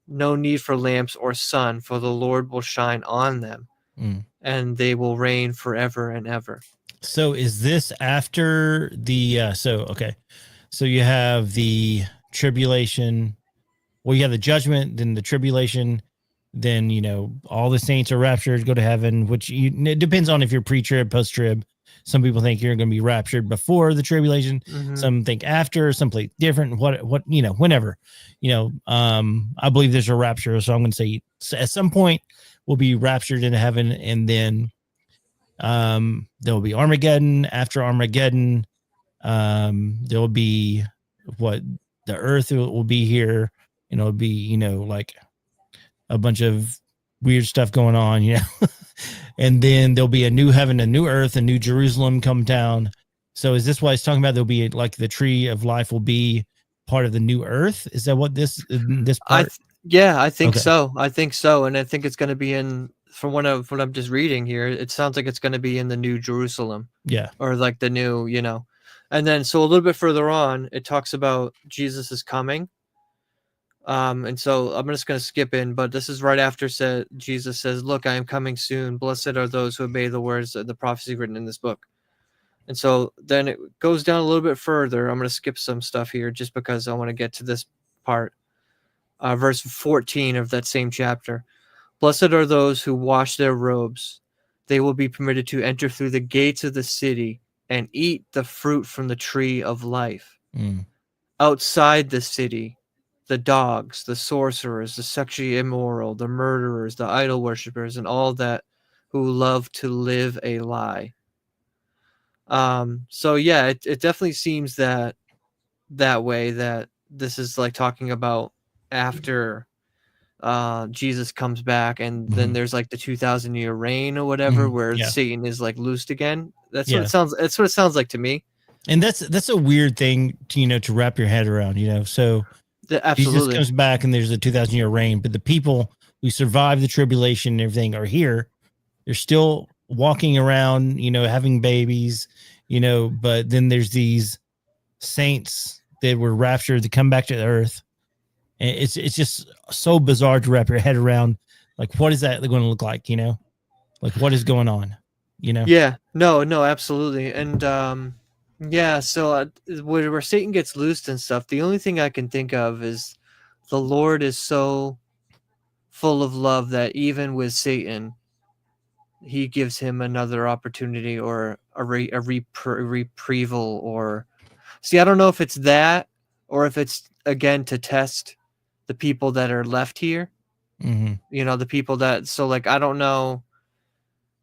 no need for lamps or sun, for the Lord will shine on them, and they will reign forever and ever. So is this after the so you have the tribulation, well, you have the judgment, then the tribulation, then, you know, all the saints are raptured, go to heaven, which it depends on if you're pre-trib, post-trib. Some people think you're going to be raptured before the tribulation. Some think after, some play different, what, you know, whenever, you know, I believe there's a rapture. So I'm going to say at some point we'll be raptured into heaven, and then there will be Armageddon. After Armageddon, there will be the earth will be here, and it'll be, you know, like a bunch of weird stuff going on, you know, and then there'll be a new heaven, a new earth, a new Jerusalem come down. So is this what it's talking about? There'll be like the tree of life will be part of the new earth. Is that what this part? I think so. I think so. And I think it's going to be from what I'm just reading here, it sounds like it's going to be in the new Jerusalem. Yeah. Or like the new, you know, and then, so a little bit further on, it talks about Jesus is coming. And so I'm just going to skip in, but this is right after Jesus says, "Look, I am coming soon. Blessed are those who obey the words of the prophecy written in this book." And so then it goes down a little bit further. I'm going to skip some stuff here just because I want to get to this part. Verse 14 of that same chapter. "Blessed are those who wash their robes. They will be permitted to enter through the gates of the city and eat the fruit from the tree of life. Outside the city, the dogs, the sorcerers, the sexually immoral, the murderers, the idol worshippers, and all that who love to live a lie." So yeah, it definitely seems that way, that this is like talking about after Jesus comes back, and then there's like the 2,000-year reign or whatever, where Satan is like loosed again. That's what it sounds. That's what it sounds like to me. And that's a weird thing to, you know, to wrap your head around, you know. So absolutely, Jesus comes back and there's a 2,000-year reign, but the people who survive the tribulation and everything are here. They're still walking around, you know, having babies, you know, but then there's these saints that were raptured to come back to the earth. And it's just so bizarre to wrap your head around. Like, what is that going to look like, you know? Like, what is going on, you know? Yeah, no, absolutely. And so where Satan gets loosed and stuff, the only thing I can think of is the Lord is so full of love that even with Satan, he gives him another opportunity or a reprieval. Or see, I don't know if it's that or if it's again to test the people that are left here. Mm-hmm. You know, the people that, so like I don't know.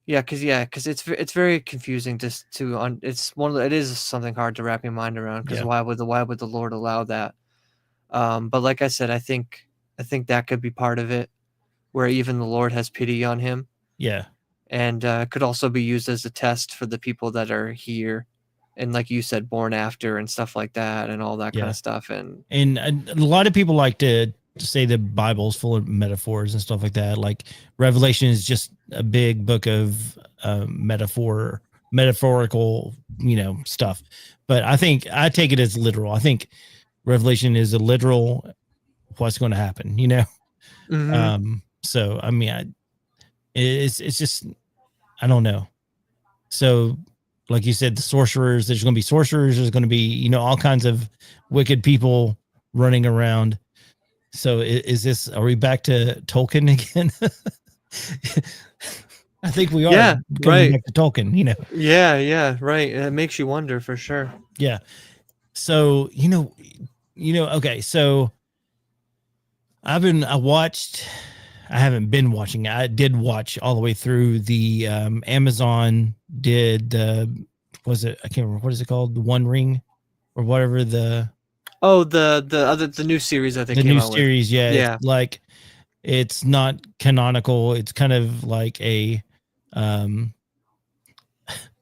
Yeah, because it's very confusing it's it is something hard to wrap your mind around, because Yeah. why would the Lord allow that? But like I said, I think that could be part of it, where even the Lord has pity on him, Yeah. and could also be used as a test for the people that are here, and like you said, born after and stuff like that, and all that kind Yeah. of stuff. And And a lot of people like to say the Bible's full of metaphors and stuff like that. Like Revelation is just a big book of metaphorical, stuff. But I think I take it as literal. I think Revelation is a literal what's going to happen, Mhm. So I mean, it's just, I don't know. So like you said, the sorcerers, there's going to be sorcerers, there's going to be, all kinds of wicked people running around. So are we back to Tolkien again? I think we are Yeah, coming right. back to Tolkien, Yeah, right. It makes you wonder for sure. Yeah. So, okay. So I haven't been watching. I did watch all the way through the Amazon did I can't remember, what is it called? The One Ring or whatever the the new series I think the came new out with. series. Yeah. Yeah. It's like, it's not canonical. It's kind of like a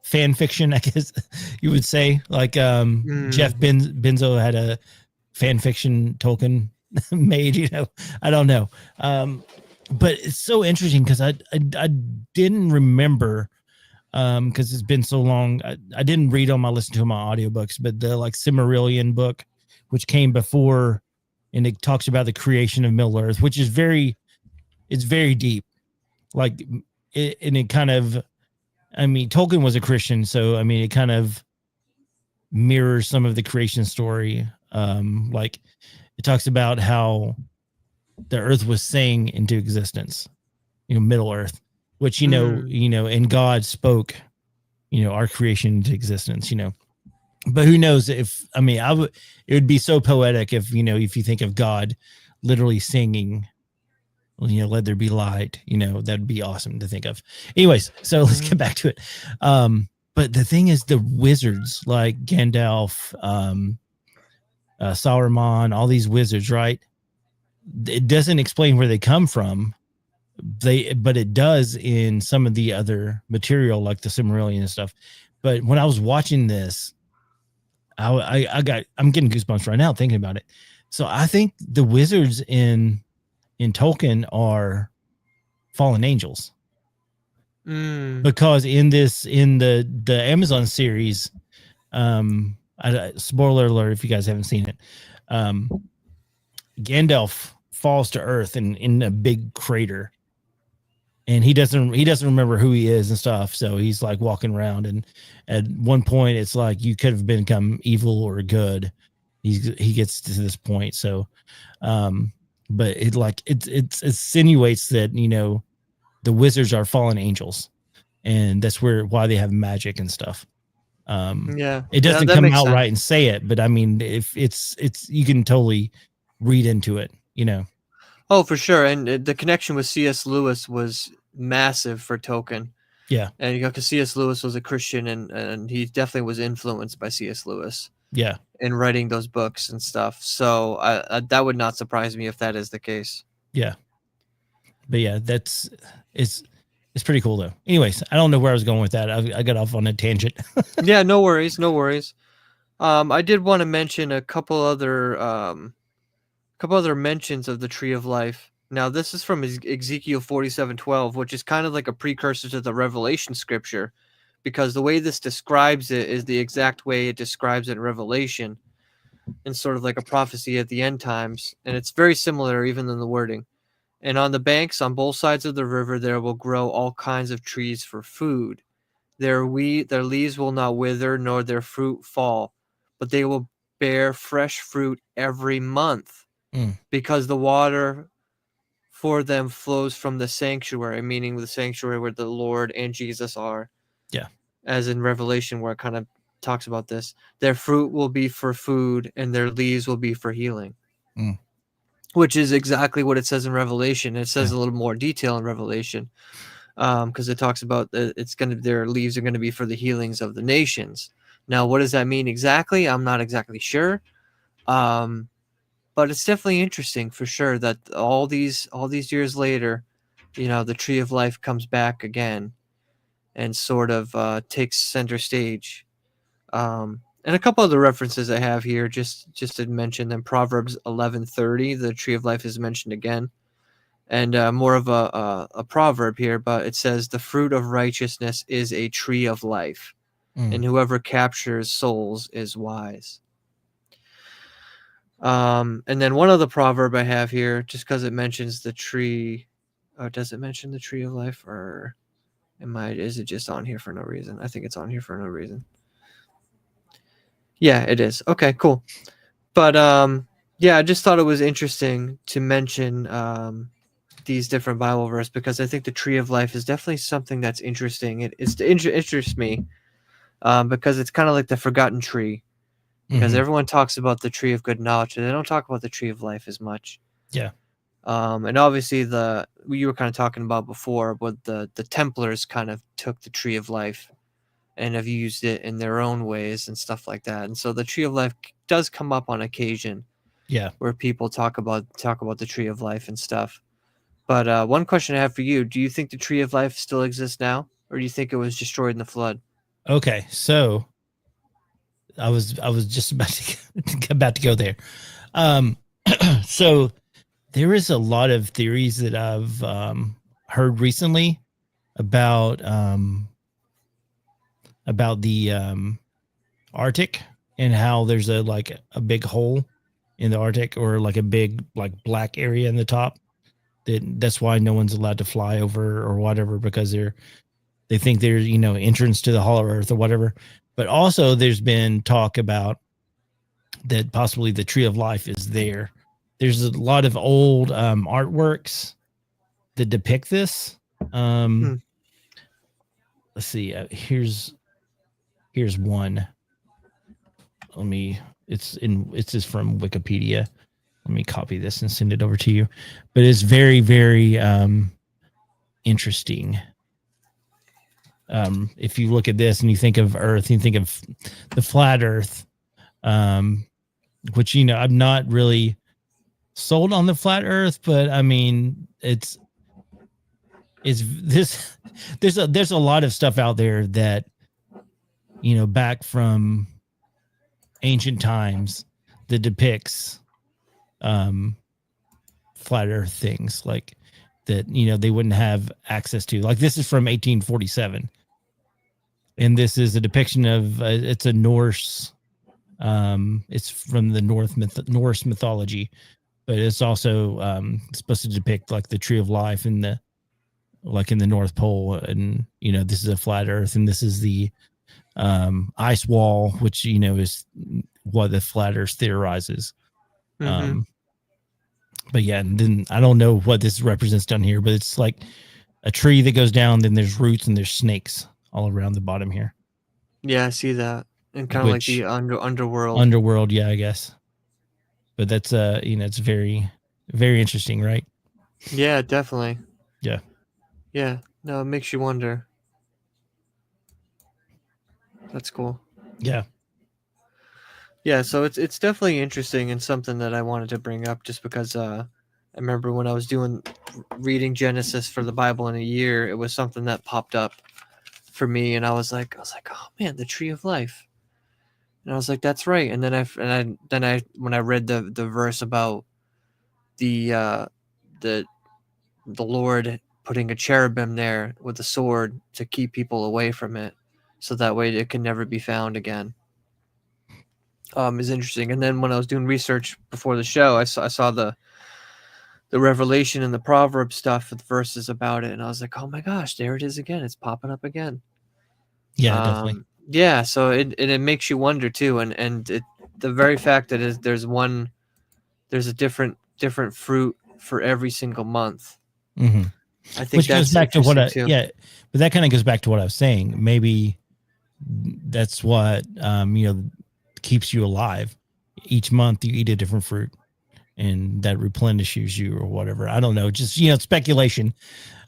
fan fiction, I guess you would say. Like Jeff Benzo had a fan fiction Tolkien made, I don't know. But it's so interesting because I didn't remember, because it's been so long. I didn't read them. I listened to them on audiobooks, but the like Silmarillion book, which came before, and it talks about the creation of Middle Earth, which is it's very deep. Like it kind of, I mean, Tolkien was a Christian, so I mean, it kind of mirrors some of the creation story. Like it talks about how the earth was saying into existence, Middle Earth, which, and God spoke, our creation into existence, but who knows if, I mean, it would be so poetic if, if you think of God literally singing, let there be light, that'd be awesome to think of. Anyways, so let's get back to it. But the thing is, the wizards like Gandalf, Sauron, all these wizards, right? It doesn't explain where they come from. But it does in some of the other material, like the Silmarillion and stuff. But when I was watching this, I'm getting goosebumps right now thinking about it. So I think the wizards in Tolkien are fallen angels, because in the Amazon series, spoiler alert if you guys haven't seen it, Gandalf falls to earth in a big crater, and he doesn't remember who he is and stuff. So he's like walking around, and at one point it's like you could have become evil or good. He gets to this point. So, but it insinuates that, the wizards are fallen angels, and that's why they have magic and stuff. It doesn't come out right and say it, but I mean, if it's you can totally read into it, Oh, for sure. And the connection with C.S. Lewis was massive for Tolkien. Yeah. And because C.S. Lewis was a Christian, and he definitely was influenced by C.S. Lewis. Yeah. In writing those books and stuff. So that would not surprise me if that is the case. Yeah. But yeah, it's pretty cool though. Anyways, I don't know where I was going with that. I got off on a tangent. Yeah, no worries. I did want to mention a couple other mentions of the Tree of Life. Now, this is from Ezekiel 47:12, which is kind of like a precursor to the Revelation scripture, because the way this describes it is the exact way it describes it in Revelation, and sort of like a prophecy at the end times. And it's very similar even in the wording. And on the banks on both sides of the river there will grow all kinds of trees for food. Their leaves will not wither, nor their fruit fall, but they will bear fresh fruit every month, because the water for them flows from the sanctuary, meaning the sanctuary where the Lord and Jesus are. Yeah. As in Revelation, where it kind of talks about this. Their fruit will be for food, and their leaves will be for healing. Mm. Which is exactly what it says in Revelation. It says a little more detail in Revelation, because it talks about their leaves are going to be for the healings of the nations. Now, what does that mean exactly? I'm not exactly sure. But it's definitely interesting for sure that all these years later, the tree of life comes back again and sort of takes center stage. And a couple other references I have here, just to mention them. Proverbs 11:30, the tree of life is mentioned again, and more of a proverb here, but it says, "The fruit of righteousness is a tree of life, and whoever captures souls is wise." And then one other proverb I have here, just because it mentions the tree. Oh, does it mention the tree of life, or is it just on here for no reason? I think it's on here for no reason. Yeah, it is. Okay, cool. But yeah, I just thought it was interesting to mention these different Bible verses, because I think the tree of life is definitely something that's interesting. It interests me because it's kind of like the forgotten tree. Because everyone talks about the tree of good knowledge, and they don't talk about the tree of life as much. Yeah. And obviously you were kind of talking about before, but the Templars kind of took the tree of life and have used it in their own ways and stuff like that. And so the tree of life does come up on occasion. Yeah. Where people talk about the tree of life and stuff. But one question I have for you: do you think the tree of life still exists now, or do you think it was destroyed in the flood? Okay, so I was just about to go there. So there is a lot of theories that I've heard recently about the Arctic, and how there's a big hole in the Arctic, or like a big black area in the top. That's why no one's allowed to fly over or whatever, because they think there's entrance to the Hollow Earth or whatever. But also there's been talk about that possibly the tree of life is there. There's a lot of old artworks that depict this. Let's see. Here's one. It's just from Wikipedia. Let me copy this and send it over to you. But it's very, very interesting. If you look at this and you think of Earth, you think of the flat Earth, which I'm not really sold on the flat Earth, but I mean it's this. There's a lot of stuff out there that back from ancient times that depicts flat Earth things like that they wouldn't have access to. Like, this is from 1847, and this is a depiction of it's a Norse. It's from the Norse mythology, but it's also supposed to depict like the tree of life in the North Pole, and this is a flat Earth, and this is the ice wall, which is what the flat Earth theorizes. But yeah, and then I don't know what this represents down here, but it's like a tree that goes down, then there's roots and there's snakes all around the bottom here. Yeah, I see that. And kind of like the underworld. Underworld, yeah, I guess. But that's it's very, very interesting, right? Yeah, definitely. Yeah. Yeah. No, it makes you wonder. That's cool. Yeah. Yeah, so it's definitely interesting, and something that I wanted to bring up, just because I remember when I was reading Genesis for the Bible in a year, it was something that popped up for me, and I was like, oh man, the tree of life. And I was like, that's right. And then when I read the verse about the Lord putting a cherubim there with a sword to keep people away from it, so that way it can never be found again. Is interesting. And then when I was doing research before the show, I saw the Revelation and the Proverbs stuff with verses about it, and I was like, oh my gosh, there it is again. It's popping up again. Yeah, definitely. Yeah, so it makes you wonder too, and the very fact that there's a different fruit for every single month. hmm I think Which goes that's back to what interesting too. but that kind of goes back to what I was saying. Maybe that's what keeps you alive. Each month you eat a different fruit, and that replenishes you or whatever. I don't know, just speculation.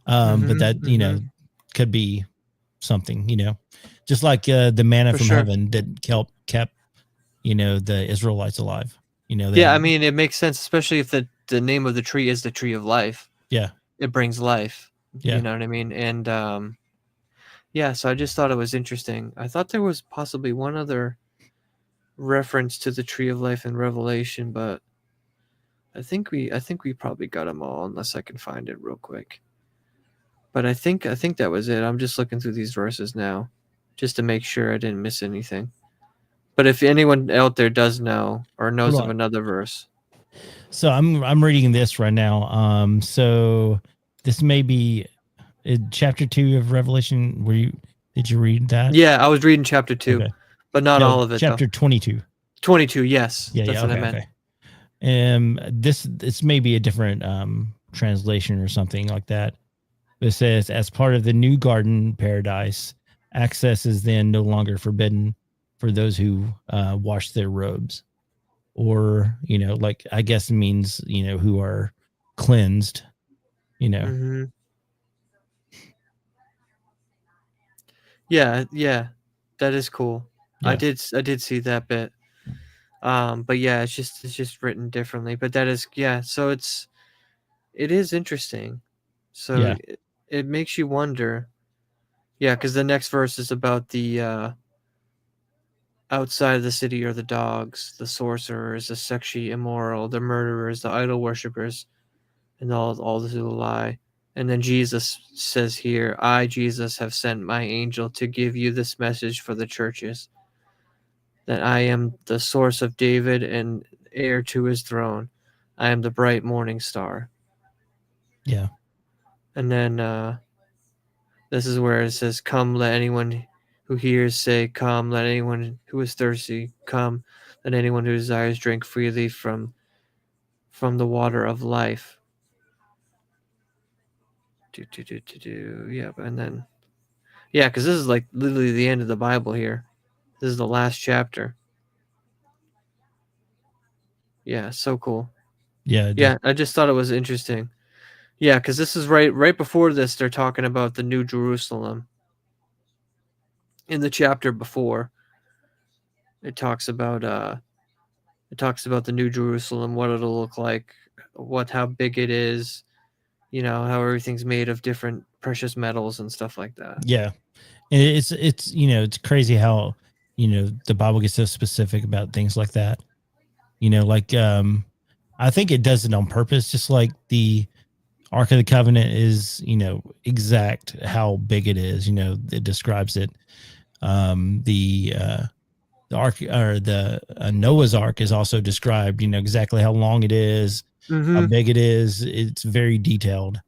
But that could be something, just like the manna For from sure. heaven that kept the Israelites alive. Yeah, I mean, it makes sense, especially if the name of the tree is the tree of life. yeah, It brings life. Yeah. You know what I mean? And yeah, so I just thought it was interesting. I thought there was possibly one other reference to the tree of life in Revelation, but I think we probably got them all, unless I can find it real quick. But I think that was it. I'm just looking through these verses now, just to make sure I didn't miss anything. But if anyone out there does know or knows Hold of on. another verse, So I'm reading this right now. So this may be chapter 2 of Revelation. Did you read that? yeah, I was reading chapter 2, Okay. but not No, all of it. chapter though. 22. 22, yes, Yeah, that's what okay, I meant. okay. This may be a different translation or something like that. It says, as part of the new garden paradise, access is then no longer forbidden for those who wash their robes, or like I guess it means who are cleansed. Mm-hmm. Yeah, that is cool. Yeah. I did see that bit. But yeah, it's just written differently. But that is, yeah. So it is interesting. So Yeah. it makes you wonder. Yeah, because the next verse is about the outside of the city are the dogs, the sorcerers, the sexually immoral, the murderers, the idol worshippers, and all those who lie. And then Jesus says here, I, Jesus, have sent my angel to give you this message for the churches, that I am the source of David and heir to his throne. I am the bright morning star. Yeah. And then this is where it says, come, let anyone who hears say, come, let anyone who is thirsty come, let anyone who desires drink freely from the water of life. Yeah, and then because this is like literally the end of the Bible here. This is the last chapter. Yeah, so cool. Yeah. I just thought it was interesting. Yeah, because this is right before this, they're talking about the New Jerusalem. In the chapter before, it talks about the New Jerusalem, what it'll look like, how big it is, how everything's made of different precious metals and stuff like that. Yeah. And it's crazy how the Bible gets so specific about things like that. Like I think it does it on purpose, just like the Ark of the Covenant is, exact how big it is. It describes it. The Ark, or the Noah's Ark, is also described. Exactly how long it is, how big it is. It's very detailed.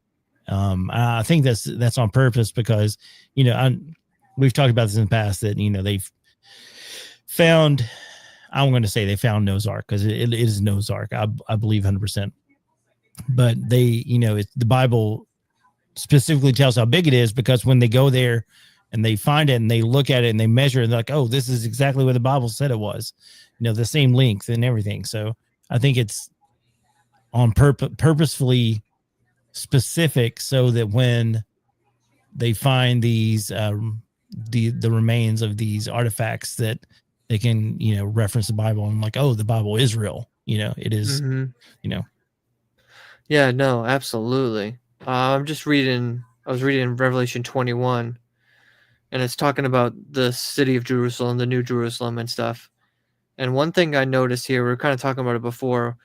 I think that's on purpose because we've talked about this in the past that they've found. I'm going to say they found Noah's Ark because it is Noah's Ark. I believe 100%. But they, the Bible specifically tells how big it is, because when they go there and they find it and they look at it and they measure it, and they're like, oh, this is exactly what the Bible said it was, the same length and everything. So I think it's on purposefully specific, so that when they find these the remains of these artifacts, that they can reference the Bible and like, oh, the Bible is real. It is. Yeah, no, absolutely. I was reading Revelation 21, and it's talking about the city of Jerusalem, the New Jerusalem and stuff. And one thing I noticed here, we were kind of talking about it before,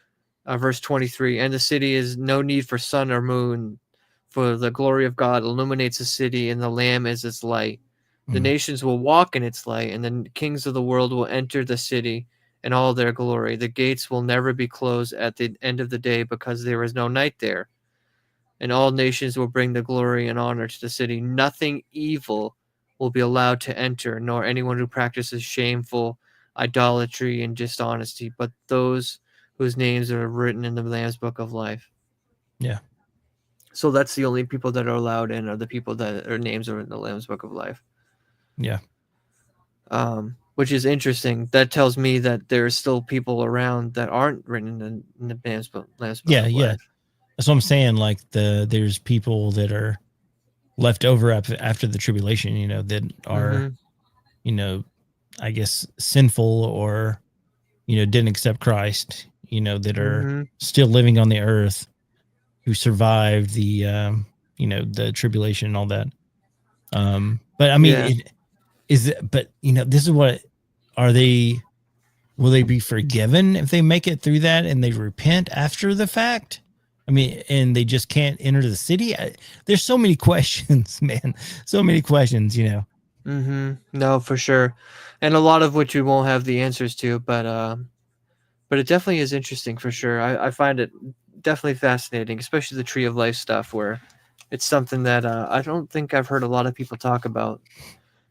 verse 23, and the city is no need for sun or moon, for the glory of God illuminates the city, and the Lamb is its light. The nations will walk in its light, and the kings of the world will enter the city in all their glory. The gates will never be closed at the end of the day, because there is no night there. And all nations will bring the glory and honor to the city. Nothing evil will be allowed to enter, nor anyone who practices shameful idolatry and dishonesty, but those whose names are written in the Lamb's book of life. Yeah. So that's the only people that are allowed in are the people that their names are in the Lamb's Book of Life. Yeah. Which is interesting. That tells me that there's still people around that aren't written in the Lamb's Book Yeah, of yeah. Life. That's what I'm saying. Like there's people that are left over after the tribulation, you know, that are, Mhm. you know, I guess sinful or, you know, didn't accept Christ, you know, that are Mhm. still living on the earth, who survived the, you know, the tribulation and all that. But I mean, Yeah. but you know, this is what, will they be forgiven if they make it through that and they repent after the fact? I mean, and they just can't enter the city. There's so many questions, man. So many questions, you know. No, for sure, and a lot of which we won't have the answers to, but it definitely is interesting for sure. I find it definitely fascinating, especially the Tree of Life stuff, where it's something that I don't think I've heard a lot of people talk about.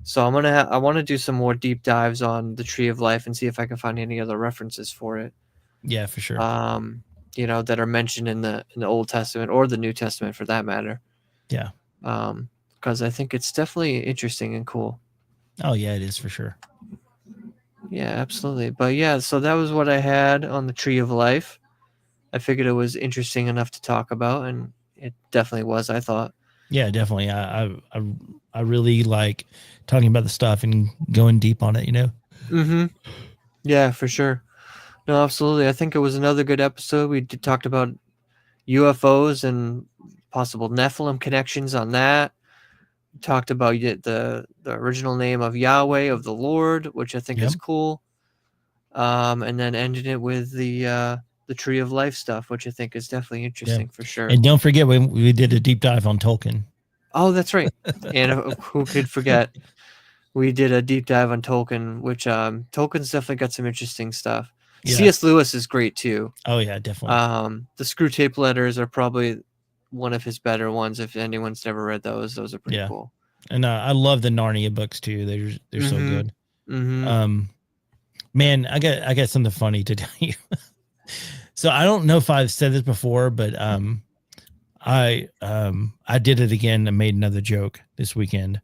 So I want to do some more deep dives on the Tree of Life and see if I can find any other references for it. Yeah, for sure. You know, that are mentioned in the Old Testament or the New Testament for that matter. Yeah. Because I think it's definitely interesting and cool. Oh yeah, it is for sure. Yeah, absolutely. But yeah, so that was what I had on the Tree of Life. I figured it was interesting enough to talk about, and it definitely was, I thought. Yeah, definitely. I really like talking about the stuff and going deep on it, you know. Yeah, for sure. No, absolutely. I think it was another good episode. We talked about UFOs and possible Nephilim connections on that. We talked about the original name of Yahweh, of the Lord, which I think is cool. And then ended it with the Tree of Life stuff, which I think is definitely interesting for sure. And don't forget we did a deep dive on Tolkien. Oh, that's right. And who could forget? We did a deep dive on Tolkien, which Tolkien's definitely got some interesting stuff. Yeah. C.S. Lewis is great too. Oh yeah, definitely. The Screw Tape Letters are probably one of his better ones. If anyone's never read those are pretty cool. And I love the Narnia books too. They're so good. Man, I got something funny to tell you. So I don't know if I've said this before, but I did it again and made another joke this weekend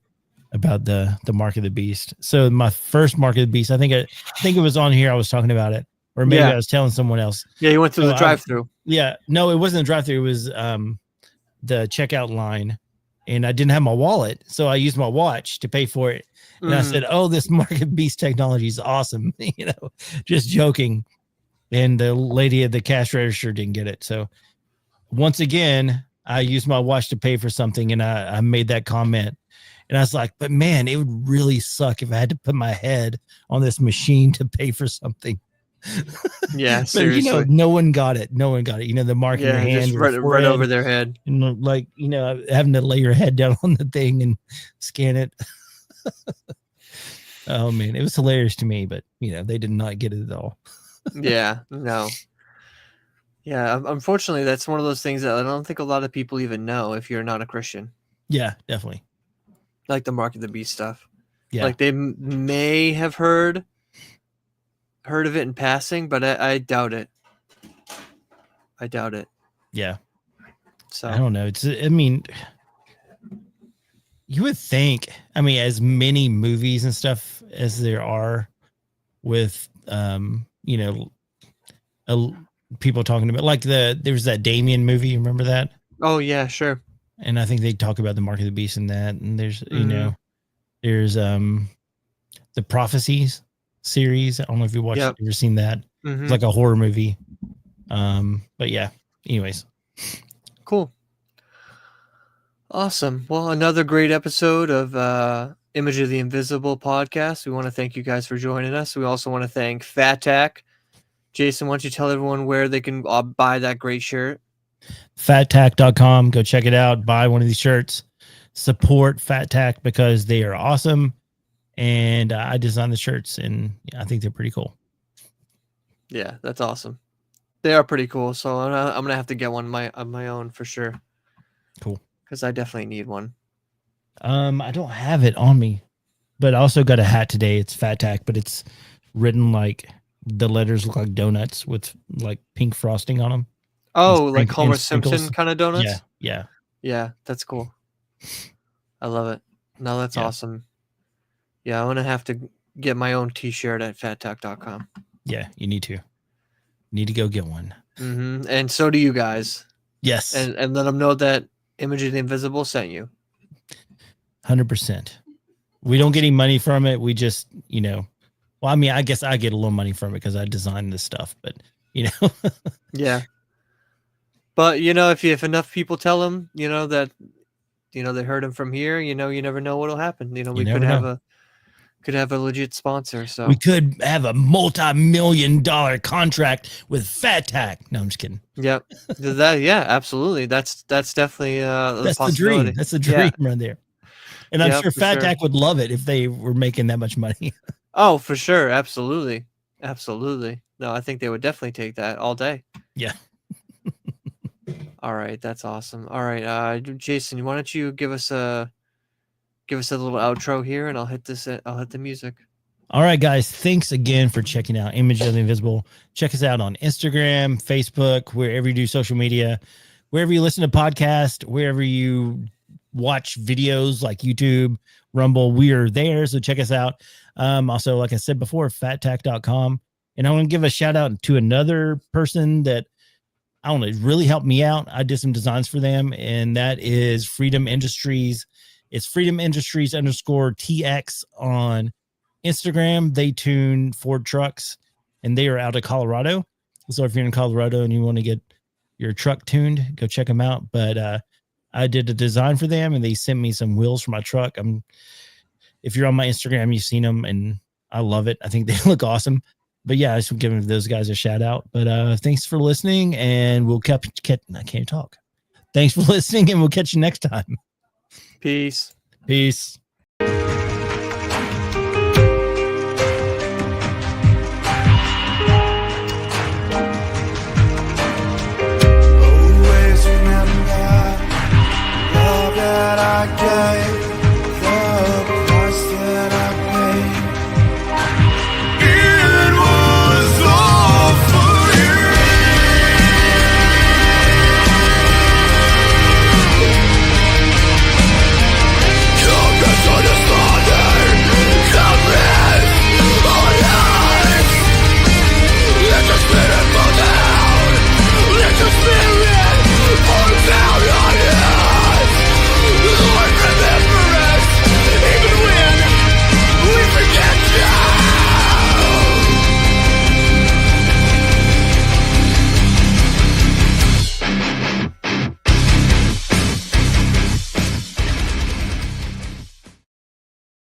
about the Mark of the Beast. So my first Mark of the Beast, I think it was on here. I was talking about it, or maybe I was telling someone else. Yeah, you went through the drive-through. Yeah, no, it wasn't a drive-through. It was the checkout line, and I didn't have my wallet, so I used my watch to pay for it. And I said, "Oh, this Mark of the Beast technology is awesome," you know, just joking. And the lady at the cash register didn't get it. So once again, I used my watch to pay for something, and I made that comment. And I was like, but man, it would really suck if I had to put my head on this machine to pay for something. Yeah, but seriously. You know, no one got it. You know, the mark in your hand, just right over their head. And like, you know, having to lay your head down on the thing and scan it. Oh man, it was hilarious to me, but you know, they did not get it at all. Yeah, no. Yeah, unfortunately, that's one of those things that I don't think a lot of people even know if you're not a Christian. Yeah, definitely. Like the Mark of the Beast stuff. Yeah. Like they may have heard of it in passing, but I doubt it. I doubt it. Yeah. So I don't know. I mean, you would think, I mean, as many movies and stuff as there are with, you know, people talking about, like there was that Damien movie. You remember that? Oh yeah, sure. And I think they talk about the Mark of the Beast in that. And there's, you know, there's the Prophecies series. I don't know if you watched, ever seen that. It's like a horror movie. But yeah, anyways. Cool. Awesome. Well, another great episode of Image of the Invisible podcast. We want to thank you guys for joining us. We also want to thank Fat Tack. Jason, why don't you tell everyone where they can buy that great shirt? fattack.com. Go check it out. Buy one of these shirts. Support Fat Tack because they are awesome. And I designed the shirts, and I think they're pretty cool. Yeah, that's awesome. They are pretty cool. So I'm going to have to get one of my own for sure. Cool. Because I definitely need one. I don't have it on me, but I also got a hat today. It's Fat Tack, but it's written like the letters look like donuts with like pink frosting on them. Oh, like sprink- Homer and sprinkles. Simpson kind of donuts? Yeah, yeah. Yeah, that's cool. I love it. No, that's Yeah. awesome. Yeah, I'm gonna have to get my own T-shirt at fattack.com. Yeah, you need to. Need to go get one. And so do you guys. Yes, And let them know that Image of the Invisible sent you. 100%. We don't get any money from it. We just, well, I mean, I guess I get a little money from it because I designed this stuff, but Yeah. But if enough people tell them, that they heard him from here, you never know what'll happen. We could have a legit sponsor. So we could have a multi-million-dollar contract with Fat Tack. No, I'm just kidding. Yep. Yeah, absolutely. That's definitely That's the possibility. dream. That's the dream right there. And I'm Yep, sure for Fat sure. Tack would love it if they were making that much money. Oh, for sure. Absolutely. Absolutely. No, I think they would definitely take that all day. Yeah. All right, that's awesome. All right, Jason, why don't you give us a little outro here, and I'll hit the music. All right, guys. Thanks again for checking out Image of the Invisible. Check us out on Instagram, Facebook, wherever you do social media, wherever you listen to podcasts, wherever you watch videos like YouTube, Rumble. We are there, so check us out. Also, like I said before, fattack.com. And I want to give a shout out to another person that I don't know, really helped me out. I did some designs for them, and that is Freedom Industries. It's Freedom Industries _TX on Instagram. They tune Ford trucks, and they are out of Colorado. So if you're in Colorado and you want to get your truck tuned, go check them out. But I did a design for them, and they sent me some wheels for my truck. If you're on my Instagram, you've seen them, and I love it. I think they look awesome. But yeah, I just want to give those guys a shout out. But thanks for listening, and we'll I can't talk. Thanks for listening, and we'll catch you next time. Peace. Peace. Always remember love that I gave.